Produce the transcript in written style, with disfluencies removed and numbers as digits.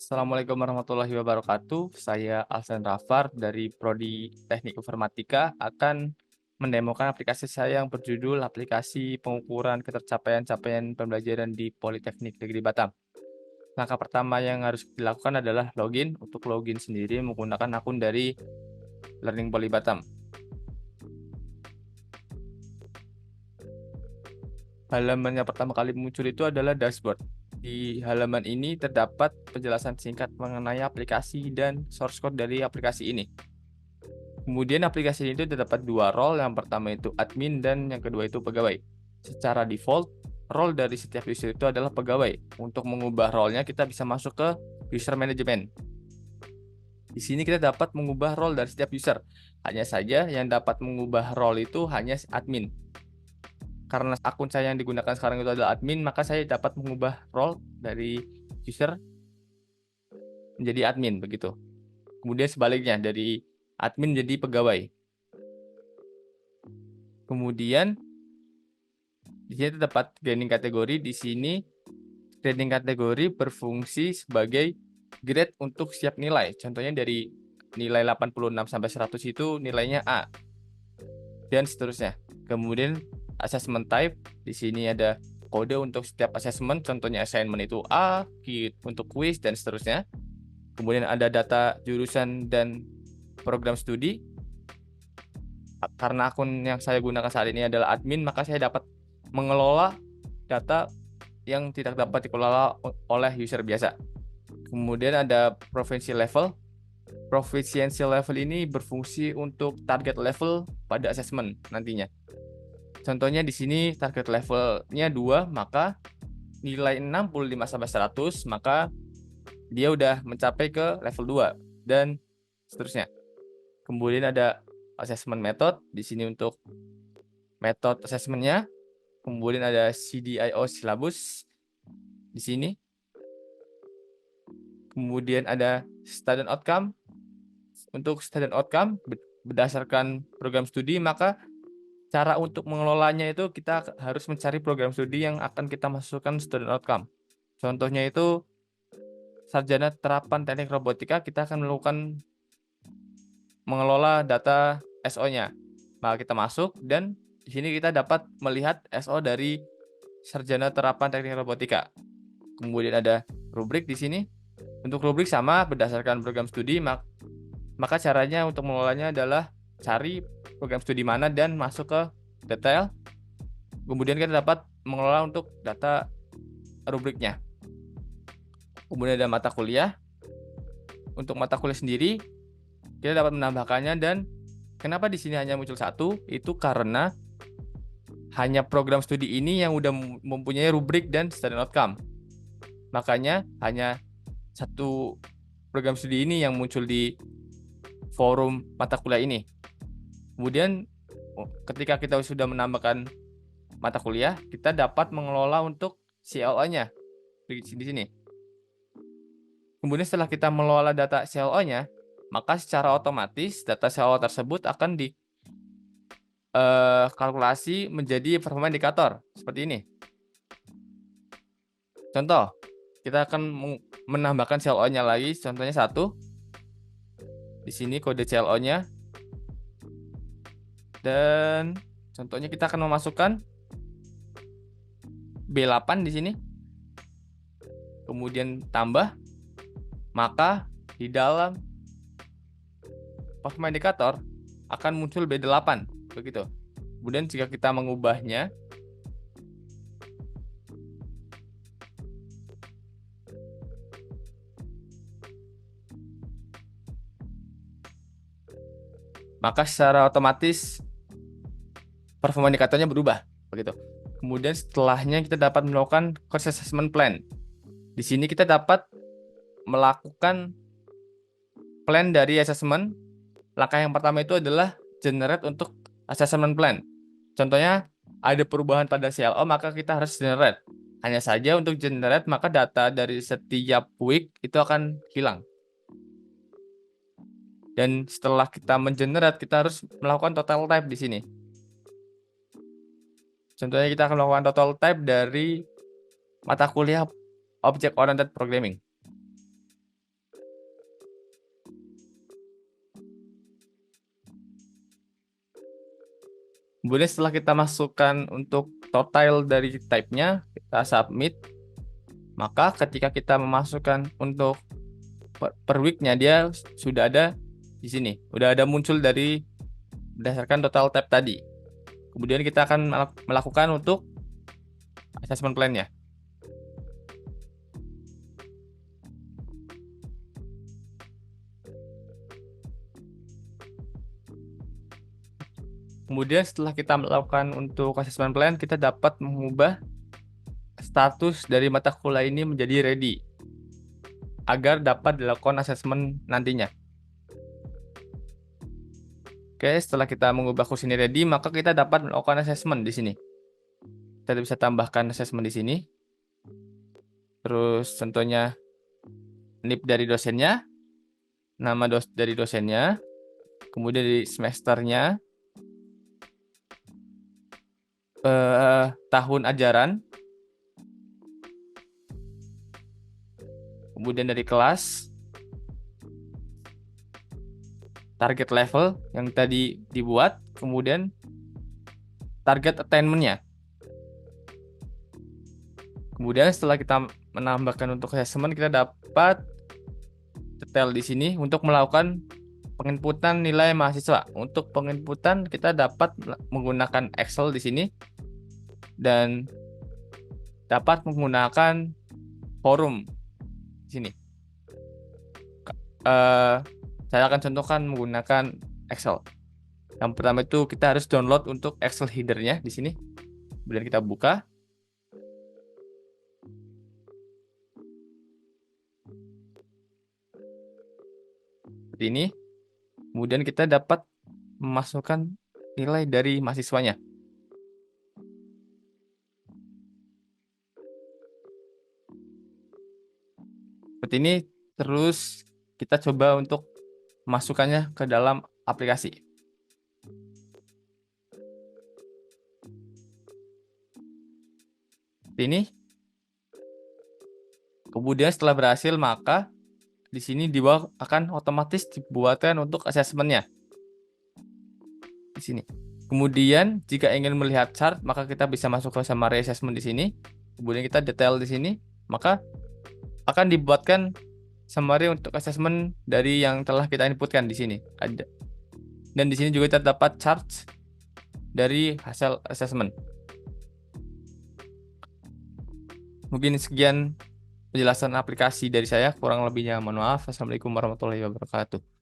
Assalamualaikum warahmatullahi wabarakatuh. Saya Alsan Rafar dari Prodi Teknik Informatika akan mendemokan aplikasi saya yang berjudul Aplikasi Pengukuran Ketercapaian-Capaian Pembelajaran di Politeknik Negeri Batam. Langkah pertama yang harus dilakukan adalah login. Untuk login sendiri menggunakan akun dari Learning Poly Batam. Halaman yang pertama kali muncul itu adalah dashboard. Di halaman ini terdapat penjelasan singkat mengenai aplikasi dan source code dari aplikasi ini. Kemudian aplikasi ini terdapat dua role, yang pertama itu admin dan yang kedua itu pegawai. Secara default, role dari setiap user itu adalah pegawai. Untuk mengubah role-nya kita bisa masuk ke user management. Di sini kita dapat mengubah role dari setiap user. Hanya saja yang dapat mengubah role itu hanya admin. Karena akun saya yang digunakan sekarang itu adalah admin, maka saya dapat mengubah role dari user menjadi admin begitu. Kemudian sebaliknya dari admin menjadi pegawai. Kemudian di sini terdapat grading kategori. Di sini grading kategori berfungsi sebagai grade untuk setiap nilai. Contohnya dari nilai 86 sampai 100 itu nilainya A dan seterusnya. Kemudian assessment type, di sini ada kode untuk setiap assessment, contohnya assignment itu A, untuk quiz dan seterusnya. Kemudian ada data jurusan dan program studi. Karena akun yang saya gunakan saat ini adalah admin, maka saya dapat mengelola data yang tidak dapat dikelola oleh user biasa. Kemudian ada proficiency level. Proficiency level ini berfungsi untuk target level pada assessment nantinya. Contohnya di sini target levelnya 2, maka nilai 65 sampai 100, maka dia udah mencapai ke level 2 dan seterusnya. Kemudian ada assessment method di sini untuk metode assessmentnya. Kemudian ada CDIO syllabus di sini. Kemudian ada student outcome. Untuk student outcome berdasarkan program studi, maka cara untuk mengelolanya itu kita harus mencari program studi yang akan kita masukkan student outcome. Contohnya itu sarjana terapan teknik robotika, kita akan melakukan mengelola data SO-nya. Maka kita masuk dan di sini kita dapat melihat SO dari sarjana terapan teknik robotika. Kemudian ada rubrik di sini. Untuk rubrik sama berdasarkan program studi, maka caranya untuk mengelolanya adalah cari program studi mana dan masuk ke detail. Kemudian kita dapat mengelola untuk data rubriknya. Kemudian ada mata kuliah. Untuk mata kuliah sendiri, kita dapat menambahkannya, dan kenapa di sini hanya muncul satu? Itu karena hanya program studi ini yang udah mempunyai rubrik dan student outcome. Makanya hanya satu program studi ini yang muncul di forum mata kuliah ini. Kemudian ketika kita sudah menambahkan mata kuliah, kita dapat mengelola untuk CLO-nya di sini. Kemudian setelah kita mengelola data CLO-nya, maka secara otomatis data CLO tersebut akan kalkulasi menjadi performa indikator seperti ini. Contoh, kita akan menambahkan CLO-nya lagi, contohnya 1. Di sini kode CLO-nya. Dan contohnya kita akan memasukkan B8 di sini. Kemudian tambah, maka di dalam performa indikator akan muncul B8 begitu. Kemudian jika kita mengubahnya, maka secara otomatis performa indikatornya berubah begitu. Kemudian setelahnya kita dapat melakukan course assessment plan. Di sini kita dapat melakukan plan dari assessment. Langkah yang pertama itu adalah generate untuk assessment plan. Contohnya ada perubahan pada CLO, maka kita harus generate. Hanya saja untuk generate, maka data dari setiap week itu akan hilang. Dan setelah kita mengenerate, kita harus melakukan total type di sini. Contohnya kita akan melakukan total type dari mata kuliah Object Oriented Programming. Kemudian setelah kita masukkan untuk total dari type-nya, kita submit. Maka ketika kita memasukkan untuk per week-nya, dia sudah ada di sini. Udah ada muncul dari berdasarkan total type tadi. Kemudian kita akan melakukan untuk assessment plan-nya. Kemudian setelah kita melakukan untuk assessment plan, kita dapat mengubah status dari mata kuliah ini menjadi ready agar dapat dilakukan assessment nantinya. Oke, setelah kita mengubah kursus ini ready, maka kita dapat melakukan assessment di sini. Kita bisa tambahkan assessment di sini. Terus tentunya NIP dari dosennya, nama dari dosennya, kemudian di semesternya, tahun ajaran, kemudian dari kelas, target level yang tadi dibuat, kemudian target attainment-nya. Kemudian setelah kita menambahkan untuk assessment, kita dapat detail di sini untuk melakukan penginputan nilai mahasiswa. Untuk penginputan kita dapat menggunakan Excel di sini dan dapat menggunakan forum di sini. Saya akan contohkan menggunakan Excel. Yang pertama itu kita harus download untuk Excel header-nya di sini. Kemudian kita buka. Seperti ini. Kemudian kita dapat memasukkan nilai dari mahasiswanya. Seperti ini, terus kita coba untuk masukkannya ke dalam aplikasi. Seperti ini. Kemudian setelah berhasil, maka di sini di bawah akan otomatis dibuatkan untuk assessment-nya. Di sini. Kemudian jika ingin melihat chart, maka kita bisa masuk ke summary assessment di sini. Kemudian kita detail di sini, maka akan dibuatkan summary untuk assessment dari yang telah kita inputkan di sini. Ada. Dan di sini juga terdapat chart dari hasil assessment. Mungkin sekian penjelasan aplikasi dari saya, kurang lebihnya mohon maaf. Assalamualaikum warahmatullahi wabarakatuh.